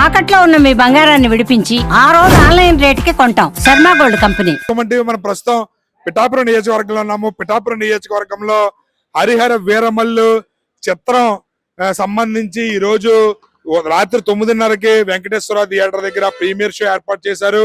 తాకట్లో ఉన్న మీ బంగారాన్ని విడిపించి ఆ రోజు ఆన్లైన్ రేటుకి కొంటాం. Sharma gold company. మనం ప్రస్తుతం పిఠాపురం నియోజకవర్గంలో ఉన్నాము. పిఠాపురం నియోజకవర్గంలో హరిహర వీరమల్లు చిత్రం సంబంధించి ఈ రోజు రాత్రి 9:30కి వెంకటేశ్వర థియేటర్ దగ్గర ప్రీమియర్ షో ఏర్పాటు చేశారు.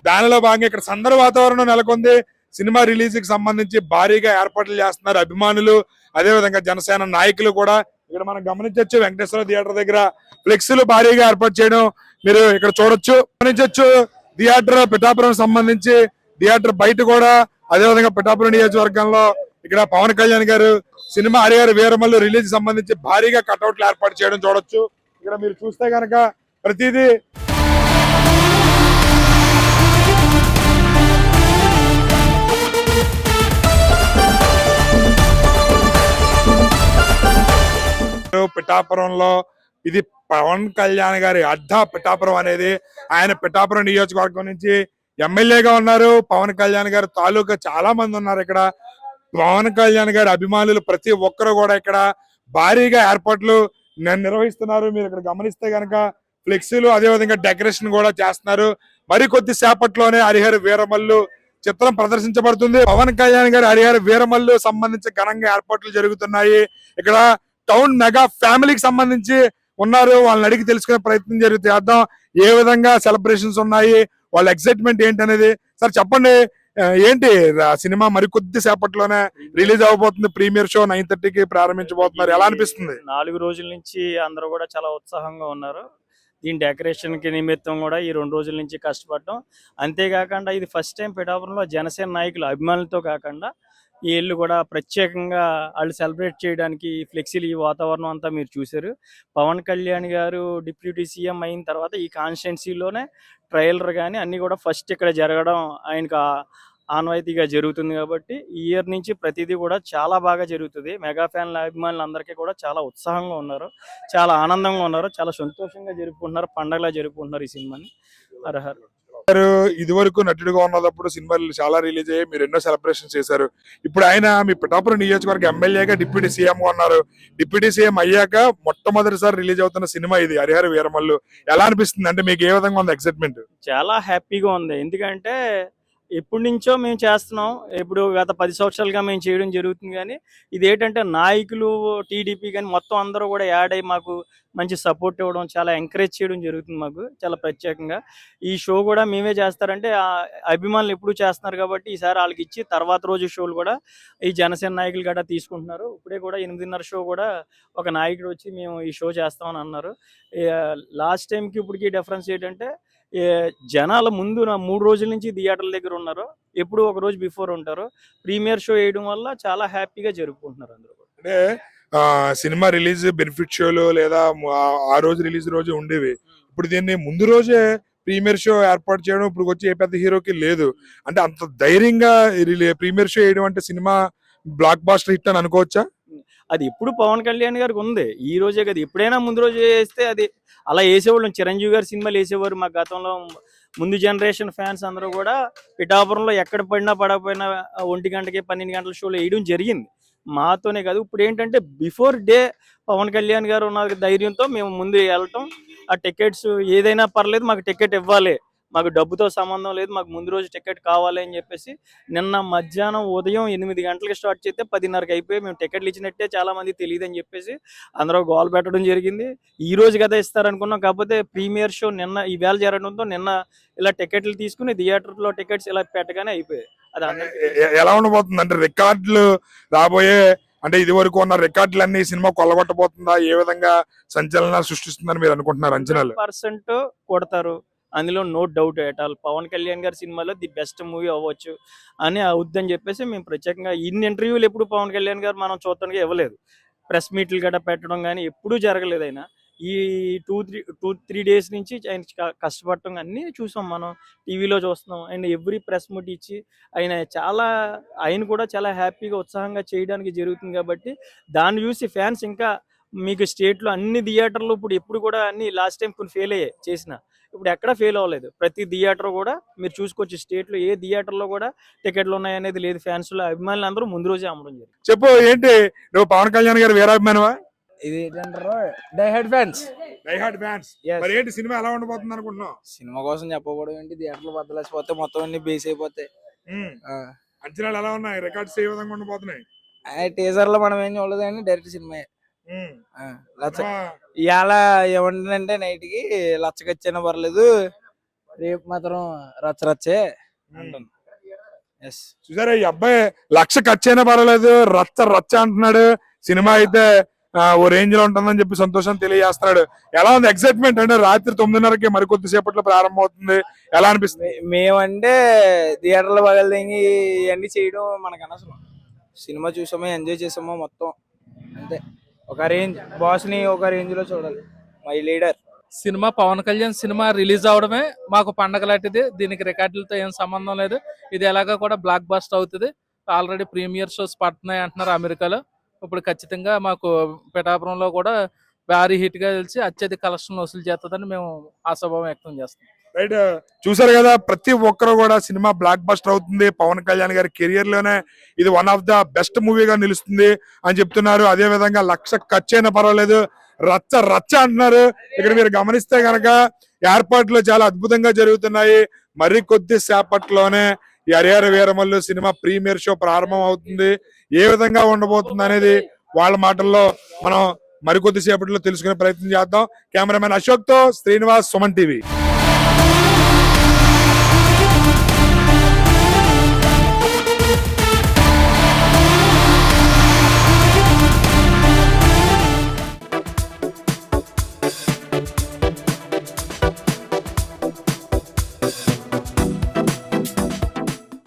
దానిలో భాగంగా ఇక్కడ సందడి వాతావరణం నెలకొంది. సినిమా రిలీజ్ కి సంబంధించి భారీగా ఏర్పాట్లు చేస్తున్నారు అభిమానులు, అదేవిధంగా జనసేన నాయకులు కూడా. ఇక్కడ మనం గమనించవచ్చు, వెంకటేశ్వర థియేటర్ దగ్గర ఫ్లెక్సీలు భారీగా ఏర్పాటు చేయడం మీరు ఇక్కడ చూడొచ్చు, గమనించవచ్చు. థియేటర్ పిఠాపురం సంబంధించి థియేటర్ బయట కూడా, అదేవిధంగా పిఠాపురం నియోజకవర్గంలో ఇక్కడ పవన్ కళ్యాణ్ గారు సినిమా హరిహర వీరమల్లు రిలీజ్ సంబంధించి భారీగా కట్అవుట్లు ఏర్పాటు చేయడం చూడొచ్చు. ఇక్కడ మీరు చూస్తే కనుక ప్రతిదీ పిఠాపురంలో ఇది పవన్ కళ్యాణ్ గారి అడ్డా. పిఠాపురం అనేది ఆయన పిఠాపురం నియోజకవర్గం నుంచి ఎమ్మెల్యేగా ఉన్నారు. పవన్ కళ్యాణ్ గారు తాలూకా చాలా మంది ఉన్నారు ఇక్కడ. పవన్ కళ్యాణ్ గారి అభిమానులు ప్రతి ఒక్కరు కూడా ఇక్కడ భారీగా ఏర్పాట్లు నిర్వహిస్తున్నారు. మీరు ఇక్కడ గమనిస్తే కనుక ఫ్లెక్సీలు, అదేవిధంగా డెకరేషన్ కూడా చేస్తున్నారు. మరికొద్ది సేపట్లోనే హరిహర వీరమల్లు చిత్రం ప్రదర్శించబడుతుంది. పవన్ కళ్యాణ్ గారి హరిహర వీరమల్లు సంబంధించి ఘనంగా ఏర్పాట్లు జరుగుతున్నాయి. ఇక్కడ టౌన్ మెగా ఫ్యామిలీకి సంబంధించి ఉన్నారు, వాళ్ళని అడిగి తెలుసుకునే ప్రయత్నం చేద్దాం. ఏ విధంగా సెలబ్రేషన్స్ ఉన్నాయి, వాళ్ళ ఎక్సైట్మెంట్ ఏంటి అనేది. సార్ చెప్పండి, ఏంటి సినిమా మరికొద్ది సేపట్లోనే రిలీజ్ అవబోతుంది. ప్రీమియర్ షో 9:30కి ప్రారంభించబోతున్నారు. ఎలా అనిపిస్తుంది? 4 రోజుల నుంచి అందరూ కూడా చాలా ఉత్సాహంగా ఉన్నారు. దీని డెకరేషన్ కి నిమిత్తం కూడా ఈ 2 రోజుల నుంచి కష్టపడటం. అంతేకాకుండా ఇది ఫస్ట్ టైం పిఠాపురంలో జనసేన నాయకులు అభిమానులతో కాకుండా వీళ్ళు కూడా ప్రత్యేకంగా వాళ్ళు సెలబ్రేట్ చేయడానికి ఫ్లెక్సీలు, ఈ వాతావరణం అంతా మీరు చూశారు. పవన్ కళ్యాణ్ గారు డిప్యూటీ సీఎం అయిన తర్వాత ఈ కాన్స్టిట్యున్సీలోనే ట్రైలర్ కానీ అన్నీ కూడా ఫస్ట్ ఇక్కడ జరగడం ఆయనకు ఆనవాయితీగా జరుగుతుంది. కాబట్టి ఈ ఇయర్ నుంచి ప్రతిదీ కూడా చాలా బాగా జరుగుతుంది. మెగా ఫ్యాన్ల అభిమానులు అందరికీ కూడా చాలా ఉత్సాహంగా ఉన్నారు, చాలా ఆనందంగా ఉన్నారు, చాలా సంతోషంగా జరుపుకుంటున్నారు, పండగలా జరుపుకుంటున్నారు ఈ సినిమాని. హరహర్ ఇది వరకు నటుడిగా ఉన్నప్పుడు సినిమాలు చాలా రిలీజ్ అయ్యాయి, మీరు ఎన్నో సెలబ్రేషన్ చేశారు. ఇప్పుడు ఆయన మీ పిఠాపురం నియోజకవర్గ ఎమ్మెల్యేగా డిప్యూటీ సీఎం ఉన్నారు. డిప్యూటీ సీఎం అయ్యాక మొట్టమొదటిసారి రిలీజ్ అవుతున్న సినిమా ఇది హరిహర వీరమల్లు. ఎలా అనిపిస్తుంది? అంటే మీకు ఏ విధంగా ఉంది ఎక్సైట్మెంట్? చాలా హ్యాపీగా ఉంది. ఎందుకంటే ఎప్పటి నుంచో మేము చేస్తున్నాం, ఇప్పుడు గత 10 సంవత్సరాలుగా మేము చేయడం జరుగుతుంది. కానీ ఇదేంటంటే నాయకులు, టీడీపీ కానీ మొత్తం అందరూ కూడా యాడ్ అయ్యి మాకు మంచి సపోర్ట్ ఇవ్వడం, చాలా ఎంకరేజ్ చేయడం జరుగుతుంది మాకు చాలా ప్రత్యేకంగా. ఈ షో కూడా మేమే చేస్తారంటే అభిమానులు ఎప్పుడు చేస్తున్నారు కాబట్టి ఈసారి వాళ్ళకి ఇచ్చి తర్వాత రోజు షోలు కూడా ఈ జనసేన నాయకులు గట్రా తీసుకుంటున్నారు. ఇప్పుడే కూడా 8:30 షో కూడా ఒక నాయకుడు వచ్చి మేము ఈ షో చేస్తామని అన్నారు. లాస్ట్ టైంకి ఇప్పటికి డిఫరెన్స్ ఏంటంటే జనాల ముందు 3 రోజుల నుంచి థియేటర్ల దగ్గర ఉన్నారు, ఎప్పుడు ఒక రోజు బిఫోర్ ఉంటారు. ప్రీమియర్ షో వేయడం వల్ల చాలా హ్యాపీగా జరుపుకుంటున్నారు అందరూ. అంటే సినిమా రిలీజ్ బెనిఫిట్ షోలు లేదా ఆ రోజు రిలీజ్ రోజు ఉండేవి. ఇప్పుడు దీన్ని ముందు రోజే ప్రీమియర్ షో ఏర్పాటు చేయడం ఇప్పుడు వచ్చి ఏ పెద్ద హీరోకి లేదు. అంటే అంత ధైర్యంగా ప్రీమియర్ షో వేయడం అంటే సినిమా బ్లాక్ బాస్టర్ హిట్ అని అనుకోవచ్చా? అది ఇప్పుడు పవన్ కళ్యాణ్ గారికి ఉంది, ఈ రోజే కదా. ఎప్పుడైనా ముందు రోజు వేస్తే అది అలా వేసేవాళ్ళం. చిరంజీవి గారి సినిమాలు వేసేవారు. మా గతంలో ముందు జనరేషన్ ఫ్యాన్స్ అందరూ కూడా పిఠాపురంలో ఎక్కడ పడినా పడకపోయినా 1 గంటకి 12 గంటల షోలో వేయడం జరిగింది. మాతోనే కాదు, ఇప్పుడు ఏంటంటే బిఫోర్ డే పవన్ కళ్యాణ్ గారు ఉన్న ధైర్యంతో మేము ముందు వెళ్ళటం. ఆ టికెట్స్ ఏదైనా పర్లేదు, మాకు టికెట్ ఇవ్వాలి, మాకు డబ్బుతో సంబంధం లేదు, మాకు ముందు రోజు టికెట్ కావాలి అని చెప్పేసి నిన్న మధ్యాహ్నం ఉదయం 8 గంటలకు స్టార్ట్ చేస్తే 10:30కి అయిపోయి మేము టికెట్లు ఇచ్చినట్టే చాలా మంది తెలియదు అని చెప్పేసి అందరూ గోల్ పెట్టడం జరిగింది. ఈ రోజు కదా ఇస్తారనుకున్నాం, కాకపోతే ప్రీమియర్ షో నిన్న ఈవేళ జరగడంతో నిన్న ఇలా టికెట్లు తీసుకుని థియేటర్లో టికెట్స్ ఇలా పెట్టగానే అయిపోయాయి. అది ఎలా ఉండబోతుంది అంటే రికార్డులు రాబోయే, అంటే ఇది వరకు ఉన్న రికార్డులన్నీ సినిమా కొల్లగొట్టబోతుందా? ఏ విధంగా సంచలనాలు సృష్టిస్తుందని మీరు అనుకుంటున్నారు? అంచనాలు 100% కొడతారు, అందులో no doubt at all. Pawan Kalyan గారి సినిమాలో ది బెస్ట్ మూవీ అవ్వచ్చు అని అవుద్దని చెప్పేసి మేము ప్రత్యేకంగా ఇన్ని ఇంటర్వ్యూలు ఎప్పుడు పవన్ కళ్యాణ్ గారు మనం చూడటానికి ఇవ్వలేదు. ప్రెస్ మీట్లు గట్రా పెట్టడం కానీ ఎప్పుడూ జరగలేదు. ఆయన ఈ 2-3 డేస్ నుంచి ఆయన కష్టపడటం అన్నీ చూసాం, మనం టీవీలో చూస్తున్నాం. అండ్ ఎవ్రీ ప్రెస్ మీట్ ఇచ్చి ఆయన కూడా చాలా హ్యాపీగా ఉత్సాహంగా చేయడానికి జరుగుతుంది. కాబట్టి దాన్ని చూసి ఫ్యాన్స్ ఇంకా మీకు స్టేట్లో అన్ని థియేటర్లు ఇప్పుడు ఎప్పుడు కూడా అన్ని లాస్ట్ టైం కొన్ని ఫెయిల్ అయ్యాయి చేసిన, ఇప్పుడు ఎక్కడ ఫెయిల్ అవ్వలేదు. ప్రతి థియేటర్ కూడా మీరు చూసుకోవచ్చు, స్టేట్ లో ఏ థియేటర్ లో కూడా టికెట్లు ఉన్నాయనేది లేదు. ఫ్యాన్స్ లో అభిమానులు అందరూ ముందు రోజే అమ్మడం జరిగింది. చెప్పు, ఏంటి నువ్వు పవన్ కళ్యాణ్ గారు వీరాభిమానవా? ఇది ఏంటంటారు, die hard fans. Diehard fans. Yes. మరి ఏంటి సినిమా ఎలా ఉండబోతుంది అనుకుంటున్నావు? సినిమా కోసం చెప్పకూడదు ఏంటి, థియేటర్లు బద్దలేసిపోతే మొత్తం అన్ని బేస్ అయిపోతాయి. అంచనాలు ఎలా ఉన్నాయి? రికార్డ్స్ ఏ విధంగా ఉండబోతున్నాయి? టీజర్ లో మనం ఏం చూడలేదు కానీ డైరెక్ట్ సినిమా. ఉమ్. లచ్చ సినిమా ఇవాళ ఏమంటుందంటే నైట్ కి లచ్చకొచ్చైనా పర్లేదు, రేపు మాత్రం రచ్చే అంటుంది. ఎస్, చూసారా, ఈ అబ్బాయి లక్ష ఖర్చు అయినా పర్వాలేదు, రచ్చ రచ్చ అంటున్నాడు. సినిమా అయితే ఓ రేంజ్ లో ఉంటుందని చెప్పి సంతోషం తెలియజేస్తున్నాడు. ఎలా ఉంది ఎక్సైట్మెంట్? అంటే రాత్రి 9:30కి మరికొద్ది సేపట్లో ప్రారంభం అవుతుంది. ఎలా అనిపిస్తుంది? మేమంటే థియేటర్లో పగలదింగి ఇవన్నీ చేయడం మనకు అనవసరం. సినిమా చూసామో ఎంజాయ్ చేసామో మొత్తం అంతే. ఒక రేంజ్ బాస్ ని ఒక రేంజ్ లో చూడాలి. My leader cinema Pawan Kalyan cinema release అవడమే మాకు పండగ లాంటిది. దీనికి రికార్డులతో ఏం సంబంధం లేదు. ఇది ఎలాగా కూడా బ్లాక్ బస్ట్ అవుతుంది. ఆల్రెడీ ప్రీమియర్ షోస్ పడుతున్నాయి అంటున్నారు అమెరికాలో. ఇప్పుడు ఖచ్చితంగా మాకు పిఠాపురంలో కూడా భారీ హిట్ గా తెలిసి అత్యధిక కలెక్షన్ వసూలు చేస్తుందని మేము ఆశాభావం వ్యక్తం చేస్తాం. రైట్, చూసారు కదా, ప్రతి ఒక్కరు కూడా సినిమా బ్లాక్ బస్టర్ అవుతుంది. పవన్ కళ్యాణ్ గారి కెరియర్ లోనే ఇది వన్ ఆఫ్ ద బెస్ట్ మూవీగా నిలుస్తుంది అని చెప్తున్నారు. అదే విధంగా లక్ష ఖర్చు అయినా పర్వాలేదు, రచ్చ రచ్చ అంటున్నారు. ఇక్కడ మీరు గమనిస్తే గనక ఏర్పాట్లు చాలా అద్భుతంగా జరుగుతున్నాయి. మరి కొద్ది సేపట్లోనే ఈ Harihara Veeramallu cinema premiere show ప్రారంభం అవుతుంది. ఏ విధంగా ఉండబోతుంది అనేది వాళ్ళ మాటల్లో మనం మరికొద్ది సేపట్లో తెలుసుకునే ప్రయత్నం చేద్దాం. కెమెరామెన్ అశోక్ తో శ్రీనివాస్, సుమన్ టీవీ.